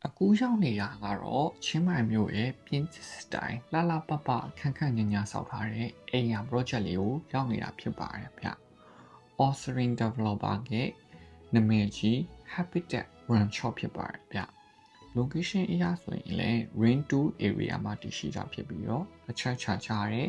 အခုရောက်နေတာကတော့ချင်းမိုင်မြို့ရဲ့ပြင်းစတိုင်လှလှပပခန့်ခန့်ညညာဆောက်ထားတဲ့အိမ်ယာ project လေးကိုရောက်နေတာဖြစ်ပါတယ်ဗျ။ Osrin Developer ကနာမည်ကြီး Habitat Run Shop ဖြစ်ပါတယ်ဗျ။ location အရဆိုရင်လည်း Ring 2 area မှာတည်ရှိတာဖြစ်ပြီးတော့အချက်ချတဲ့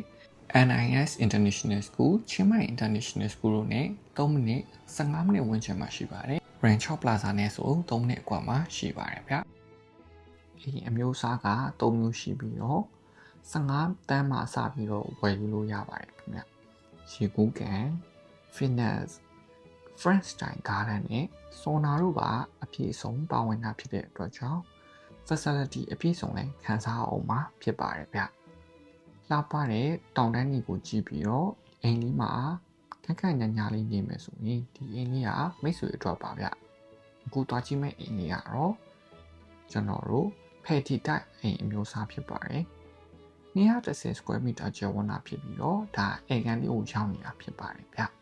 NIS International School ချင်းမိုင် International School တို့နဲ့3မိနစ်15မိနစ်ဝန်းကျင်မှာရှိပါတယ်။ Run Shop Plaza နဲ့ဆို3မိနစ်အကွာမှာရှိပါတယ်ဗျ။ဒီအမျိုးအစားက3မျိုးရှိပြီးတော့15တန်းမှစပြီးတော့ဝယ်ယူလို့ရပါတယ်ခင်ဗျ။ရေကူးကန် fitness French style garden နဲ့ sauna တို့ပါအပြည့်အစုံပါဝင်တာဖြစ်တဲ့အတွက်ကြောင့် facility အပြည့်အစုံလည်းခန်းစားအောင်မှာဖြစ်ပါတယ်ဗျ။လှပတဲ့တောင်တန်းတွေကိုကြည့်ပြီးတော့အိမ်လေးမှာခက်ခက်ညာညာလေးနေမယ်ဆိုရင်ဒီအိမ်လေးကမိတ်ဆွေအတွက်ပါဗျ။အခုတွားကြည့်မဲ့အိမ်လေးကတော့ကျွန်တော်တို့ဖယ်တီတိုက်အိမ်အမျိုးအစားဖြစ်ပါတယ်။230 square meter ကျယ်ဝန်းတာဖြစ်ပြီးတော့ဒါအိမ်ခန်းလေးကိုရောက်နေတာဖြစ်ပါတယ်ဗျ။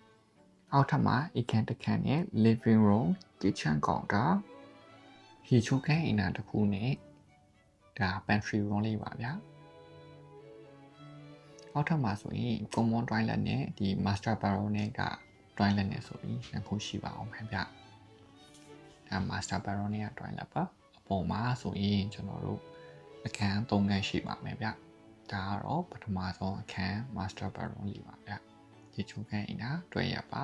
အောက်ထပ်မှာအိမ်ခန်းတစ်ခန်းနဲ့ living room kitchen counter ရေချိုးခန်းအိမ်သာတစ်ခုနဲ့ဒါ pantry room လေးပါဗျာ။အောက်ထပ်မှာဆိုရင် common toilet နဲ့ဒီ master bathroom နဲ့က toilet နဲ့ဆိုပြီးနှစ်ခုရှိပါအောင်ခင်ဗျ။ဒါ master bathroom နဲ့က toilet ပါအပေါ်မှာဆိုရင်ကျွန်တော်တို့အခန်း3ခန်းရှိပါမယ်ဗျ။ဒါကတော့ပထမဆုံးအခန်း master bathroom လေးပါဗျ။ရေချိုးခန်းအိမ်သာတွေ့ရပါ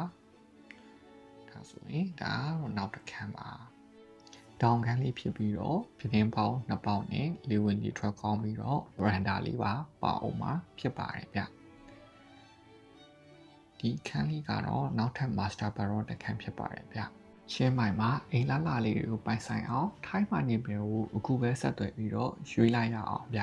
ဒါဆိုရင်ဒါတော့နောက်တစ်ခန်းပါတောင်ခန်းလေးဖြစ်ပြီးတော့ပြတင်းပေါင်း2ပေါက်နဲ့လေဝင်လေထွက်ကောင်းပြီးတော့ veranda လေးပါပါအောင်မှာဖြစ်ပါတယ်ဗျဒီခန်းလေးကတော့နောက်ထပ် master bathroom တစ်ခန်းဖြစ်ပါတယ်ဗျရှင်းမိုင်မှာအိမ်လှလှလေးတွေကိုပိုင်ဆိုင်အောင်ထိုင်းမှနေပြည်တော်ကိုအခုပဲဆက်သွယ်ပြီးတော့ရွေးလိုက်ရအောင်ဗျ